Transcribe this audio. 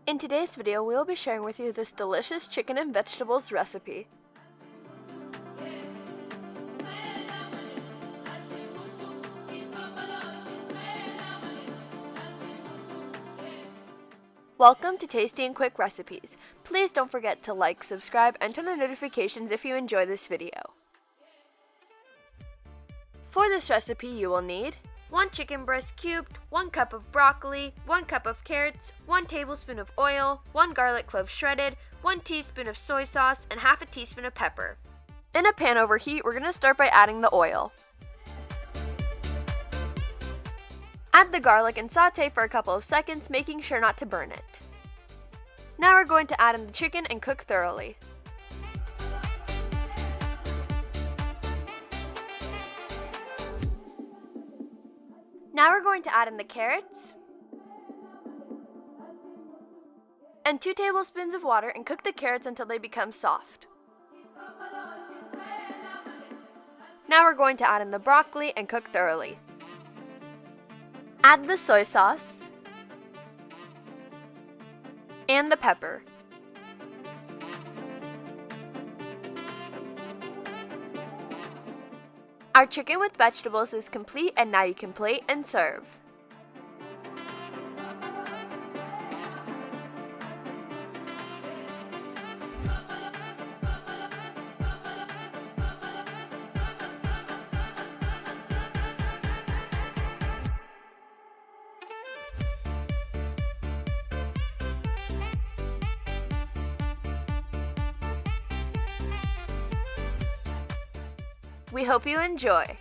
In today's video, we will be sharing with you this delicious chicken and vegetables recipe. Welcome to Tasty and Quick Recipes. Please don't forget to like, subscribe, and turn on notifications if you enjoy this video. For this recipe, you will need 1 chicken breast cubed, 1 cup of broccoli, 1 cup of carrots, 1 tablespoon of oil, 1 garlic clove shredded, 1 teaspoon of soy sauce, and half a teaspoon of pepper. In a pan over heat, we're going to start by adding the oil. Add the garlic and saute for a couple of seconds, making sure not to burn it. Now we're going to add in the chicken and cook thoroughly. Now we're going to add in the carrots and 2 tablespoons of water and cook the carrots until they become soft. Now we're going to add in the broccoli and cook thoroughly. Add the soy sauce and the pepper. Our chicken with vegetables is complete, and now you can plate and serve. We hope you enjoy.